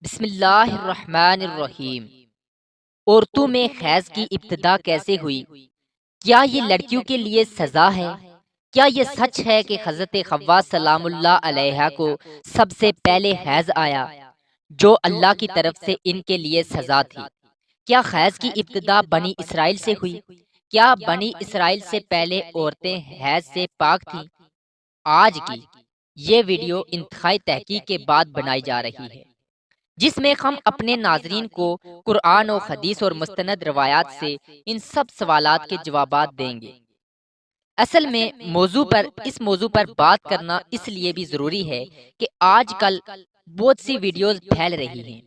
بسم اللہ الرحمن الرحیم۔ عورتوں میں حیض کی ابتدا کیسے ہوئی؟ کیا یہ لڑکیوں کے لیے سزا ہے؟ کیا یہ سچ ہے کہ حضرت حوا سلام اللہ علیہا کو سب سے پہلے حیض آیا جو اللہ کی طرف سے ان کے لیے سزا تھی؟ کیا حیض کی ابتدا بنی اسرائیل سے ہوئی؟ کیا بنی اسرائیل سے پہلے عورتیں حیض سے پاک تھیں؟ آج کی یہ ویڈیو انتہائی تحقیق کے بعد بنائی جا رہی ہے، جس میں ہم اپنے ناظرین کو قرآن و حدیث اور مستند روایات سے ان سب سوالات کے جوابات دیں گے۔ اصل میں اس موضوع پر بات کرنا اس لیے بھی ضروری ہے کہ آج کل بہت سی ویڈیوز پھیل رہی ہیں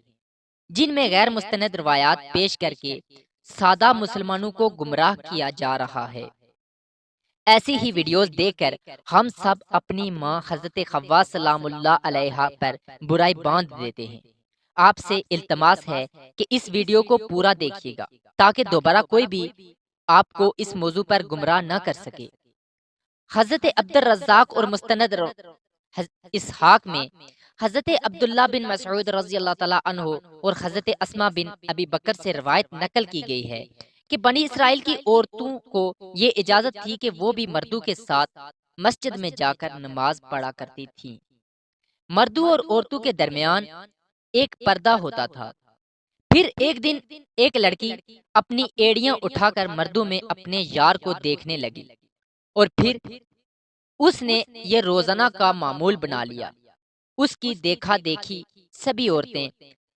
جن میں غیر مستند روایات پیش کر کے سادہ مسلمانوں کو گمراہ کیا جا رہا ہے۔ ایسی ہی ویڈیوز دیکھ کر ہم سب اپنی ماں حضرت حوا سلام اللہ علیہا پر برائی باندھ دیتے ہیں۔ آپ سے التماس ہے کہ اس ویڈیو کو پورا دیکھیے گا تاکہ دوبارہ کوئی بھی آپ کو اس موضوع پر گمراہ نہ کر سکے۔ حضرت عبد الرزاق اور مستند اسحاق میں حضرت عبداللہ بن مسعود رضی اللہ تعالیٰ عنہ اور حضرت اسما بن ابی بکر سے روایت نقل کی گئی ہے کہ بنی اسرائیل کی عورتوں کو یہ اجازت تھی کہ وہ بھی مردوں کے ساتھ مسجد میں جا کر نماز پڑھا کرتی تھیں۔ مردوں اور عورتوں کے درمیان ایک پردہ ہوتا تھا۔ پھر ایک دن ایک لڑکی اپنی ایڑیاں اٹھا کر مردوں میں اپنے یار کو دیکھنے لگی اور پھر اس نے یہ روزانہ کا معمول بنا لیا۔ اس کی دیکھا دیکھی سبھی عورتیں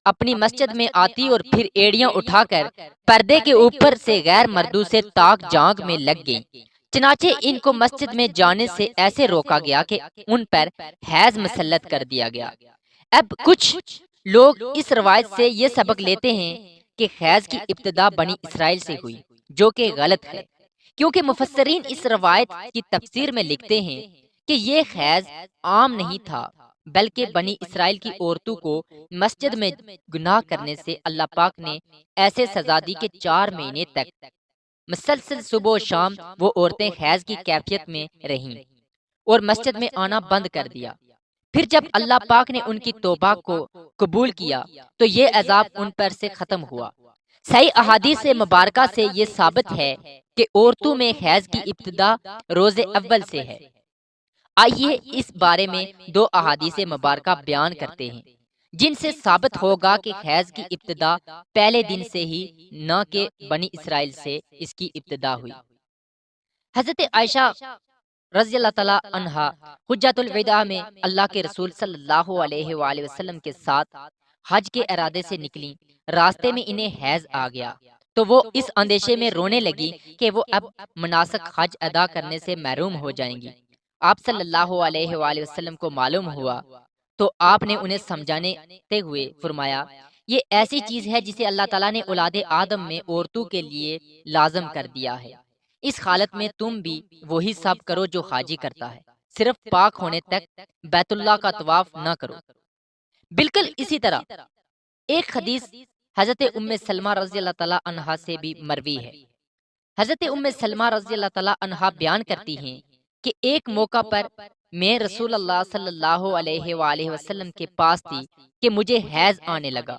اپنی مسجد میں آتی اور پھر ایڑیاں اٹھا کر پردے کے اوپر سے غیر مردوں سے تاک جانگ میں لگ گئیں۔ چنانچہ ان کو مسجد میں جانے سے ایسے روکا گیا کہ ان پر حیض مسلط کر دیا گیا۔ اب کچھ لوگ اس روایت سے یہ سبق لیتے ہیں کہ حیض کی ابتدا بنی اسرائیل سے ہوئی، جو کہ غلط ہے، کیونکہ مفسرین اس روایت کی تفسیر میں لکھتے ہیں کہ یہ حیض عام نہیں تھا، بلکہ بنی اسرائیل کی عورتوں کو مسجد میں گناہ کرنے سے اللہ پاک نے ایسے سزا دی کہ 4 مہینے تک مسلسل صبح و شام وہ عورتیں حیض کی کیفیت میں رہیں اور مسجد میں آنا بند کر دیا۔ پھر جب اللہ پاک نے ان کی توبہ کو قبول کیا تو یہ عذاب ان پر سے ختم ہوا۔ صحیح احادیث مبارکہ سے یہ ثابت ہے کہ عورتوں میں حیض کی ابتدا روز اول سے ہے۔ آئیے اس بارے میں 2 احادیث مبارکہ بیان کرتے ہیں جن سے ثابت ہوگا کہ حیض کی ابتدا پہلے دن سے ہی نہ کہ بنی اسرائیل سے اس کی ابتدا ہوئی۔ حضرت عائشہ رضی اللہ تعالیٰ عنہا حجۃ الوداع میں اللہ کے رسول صلی اللہ علیہ وآلہ وسلم کے ساتھ حج کے ارادے سے نکلیں۔ راستے میں انہیں حیض آ گیا تو وہ اس اندیشے میں رونے لگی کہ وہ اب مناسک حج ادا کرنے سے محروم ہو جائیں گی۔ آپ صلی اللہ علیہ وآلہ وسلم کو معلوم ہوا تو آپ نے انہیں سمجھاتے ہوئے فرمایا، یہ ایسی چیز ہے جسے اللہ تعالیٰ نے اولاد آدم میں عورتوں کے لیے لازم کر دیا ہے۔ اس حالت میں تم بھی وہی سب کرو جو حاجی کرتا ہے، صرف پاک ہونے تک بیت اللہ کا طواف نہ کرو۔ بالکل اسی طرح ایک حدیث حضرت ام سلمہ رضی اللہ تعالیٰ عنہا سے بھی مروی ہے۔ حضرت ام سلمہ رضی اللہ تعالیٰ عنہا بیان کرتی ہیں کہ ایک موقع پر میں رسول اللہ صلی اللہ علیہ وآلہ وسلم کے پاس تھی کہ مجھے حیض آنے لگا۔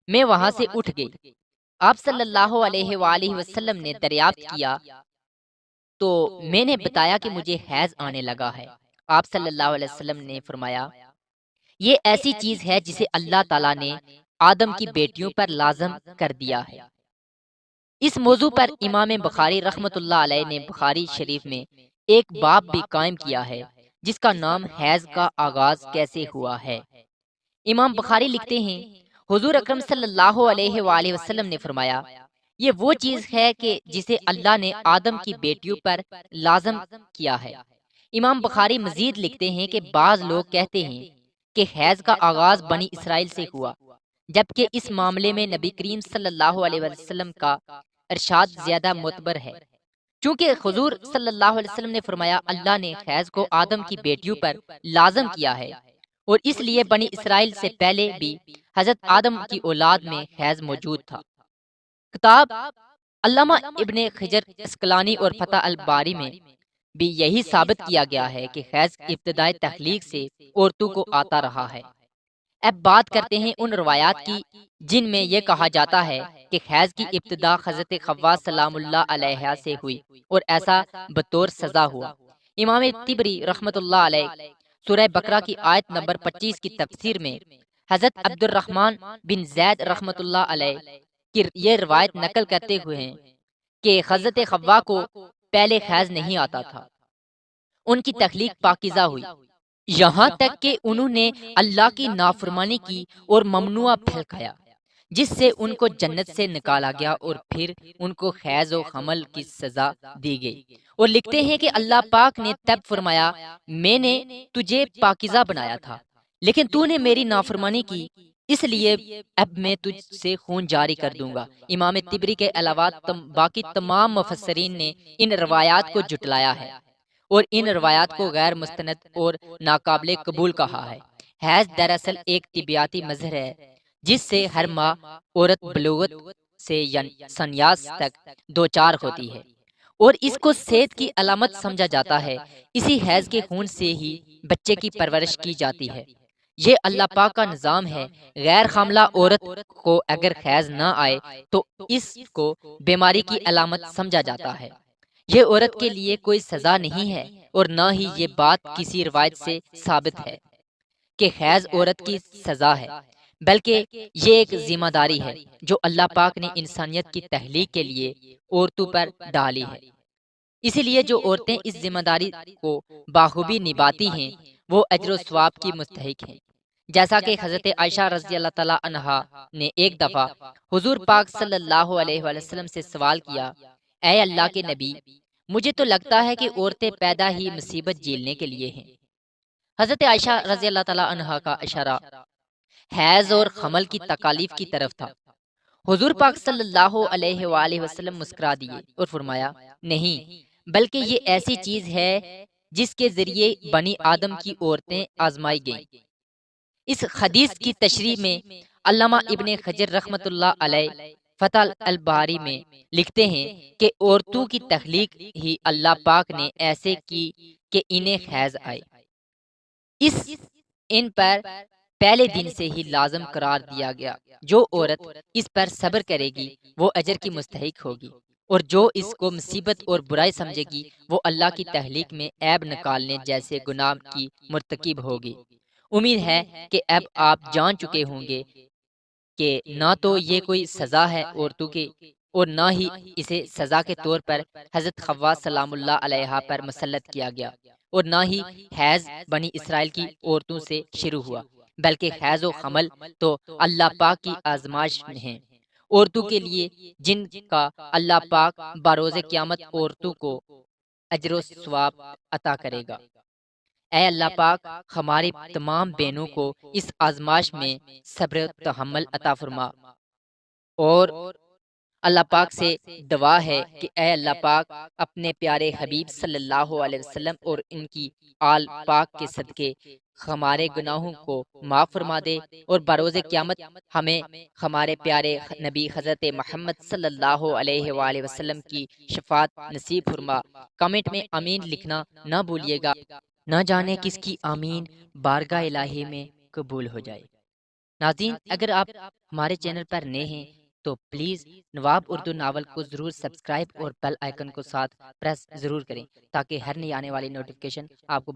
میں وہاں سے اٹھ گئی۔ آپ صلی اللہ علیہ وآلہ وسلم نے دریافت کیا تو میں نے بتایا کہ مجھے حیض آنے لگا ہے۔ آپ صلی اللہ علیہ وسلم نے فرمایا، یہ ایسی چیز ہے جسے اللہ تعالیٰ نے آدم کی بیٹیوں پر لازم کر دیا ہے۔ اس موضوع پر امام بخاری رحمۃ اللہ علیہ نے بخاری شریف میں ایک باب بھی قائم کیا ہے جس کا نام حیض کا آغاز کیسے ہوا ہے۔ امام بخاری لکھتے ہیں، حضور اکرم صلی اللہ علیہ وآلہ وسلم نے فرمایا، یہ وہ چیز ہے کہ جسے اللہ نے آدم کی بیٹیوں پر لازم کیا ہے۔ امام بخاری مزید لکھتے ہیں کہ بعض لوگ کہتے ہیں کہ حیض کا آغاز بنی اسرائیل سے ہوا، جبکہ اس معاملے میں نبی کریم صلی اللہ علیہ وسلم کا ارشاد زیادہ معتبر ہے، چونکہ حضور صلی اللہ علیہ وسلم نے فرمایا، اللہ نے حیض کو آدم کی بیٹیوں پر لازم کیا ہے اور اس لیے بنی اسرائیل سے پہلے بھی حضرت آدم کی اولاد میں حیض موجود تھا۔ کتاب علامہ ابن حجر اسقلانی اور فتح الباری میں بھی یہی ثابت کیا گیا ہے کہ حیض ابتدائی تخلیق سے عورتوں کو آتا رہا ہے۔ اب بات کرتے ہیں ان روایات کی جن میں یہ کہا جاتا ہے کہ حیض کی ابتدا حضرت خوا سلام اللہ علیہ سے ہوئی اور ایسا بطور سزا ہوا۔ امام طبری رحمۃ اللہ علیہ سورہ بقرہ کی آیت نمبر 25 کی تفسیر میں حضرت عبد الرحمن بن زید رحمۃ اللہ علیہ کی یہ روایت نقل کرتے ہوئے ہیں کہ حضرت خوا کو پہلے حیض نہیں آتا تھا، ان کی تخلیق پاکیزہ ہوئی، یہاں تک کہ انہوں نے اللہ کی نافرمانی کی اور ممنوع پھیلایا، جس سے ان کو جنت سے نکالا گیا اور پھر ان کو حیض و حمل کی سزا دی گئی۔ اور لکھتے ہیں کہ اللہ پاک نے تب فرمایا، میں نے تجھے پاکیزہ بنایا تھا لیکن تو نے میری نافرمانی کی، اس لیے اب میں تجھ سے خون جاری کر دوں گا۔ امام طبری کے علاوہ باقی تمام مفسرین نے ان روایات کو جھٹلایا ہے اور ان روایات کو غیر مستند اور ناقابل قبول کہا ہے۔ حیض دراصل ایک طبیعتی مظہر ہے جس سے ہر ماہ عورت بلوغت سے سنیاس تک دوچار ہوتی ہے اور اس کو صحت کی علامت سمجھا جاتا ہے۔ اسی حیض کے خون سے ہی بچے کی پرورش کی جاتی ہے۔ یہ اللہ پاک کا نظام ہے۔ غیر حاملہ عورت کو اگر حیض نہ آئے تو اس کو بیماری کی علامت سمجھا جاتا ہے۔ یہ عورت کے لیے کوئی سزا نہیں ہے اور نہ ہی یہ بات کسی روایت سے ثابت ہے کہ حیض عورت کی سزا ہے، بلکہ یہ ایک ذمہ داری ہے جو اللہ پاک نے انسانیت کی تخلیق کے لیے عورتوں پر ڈالی ہے۔ اسی لیے جو عورتیں اس ذمہ داری کو بخوبی نبھاتی ہیں وہ اجر و ثواب کی مستحق ہیں۔ جیسا کہ حضرت عائشہ رضی اللہ تعالی عنہا نے ایک دفعہ حضور پاک صلی اللہ علیہ وسلم سے سوال کیا، اے اللہ کے نبی، مجھے تو لگتا ہے کہ عورتیں پیدا ہی مصیبت جھیلنے کے لیے ہیں۔ حضرت عائشہ رضی اللہ تعالی عنہا کا اشارہ حیض اور حمل کی تکالیف کی طرف تھا۔ حضور پاک صلی اللہ علیہ وآلہ وسلم مسکرا دیے اور فرمایا، نہیں، بلکہ یہ ایسی چیز ہے جس کے ذریعے بنی آدم کی عورتیں آزمائی گئیں۔ اس حدیث کی تشریح میں علامہ ابن حجر رحمۃ اللہ علیہ فتح الباری میں لکھتے ہیں کہ عورتوں کی تخلیق ہی اللہ پاک نے ایسے کی کہ انہیں حیض آئے، ان پر پہلے دن سے ہی لازم قرار دیا گیا۔ جو عورت اس پر صبر کرے گی وہ اجر کی مستحق ہوگی، اور جو اس کو مصیبت اور برائی سمجھے گی وہ اللہ کی تخلیق میں عیب نکالنے جیسے گناہ کی مرتکب ہوگی۔ امید ہے کہ اب آپ جان چکے ہوں گے کہ نہ تو یہ کوئی سزا ہے عورتوں کی اور نہ ہی اسے سزا کے طور پر حضرت حوا سلام اللہ علیہا پر مسلط کیا گیا، اور نہ ہی حیض بنی اسرائیل کی عورتوں سے شروع ہوا، بلکہ حیض و حمل تو اللہ پاک کی آزمائش ہیں عورتوں کے لیے، جن کا اللہ پاک بروز قیامت عورتوں کو اجر و ثواب عطا کرے گا۔ اے اللہ پاک، ہماری تمام بہنوں کو اس آزمائش میں صبر و تحمل عطا فرما، اور اللہ پاک سے دعا ہے کہ اے اللہ پاک اپنے پیارے حبیب صلی اللہ علیہ وسلم اور ان کی آل پاک کے صدقے ہمارے گناہوں کو معاف فرما دے، اور بروز قیامت ہمیں ہمارے پیارے نبی حضرت محمد صلی اللہ علیہ وآلہ وسلم کی شفاعت نصیب فرما۔ کمنٹ میں آمین لکھنا نہ بھولیے گا، نہ جانے کس کی آمین بارگاہ الہی میں قبول ہو جائے۔ ناظرین، اگر آپ ہمارے چینل پر نئے ہیں تو پلیز نواب اردو ناول کو ضرور سبسکرائب اور بیل آئیکن کو ساتھ پریس ضرور کریں تاکہ ہر نئی آنے والی نوٹیفکیشن آپ کو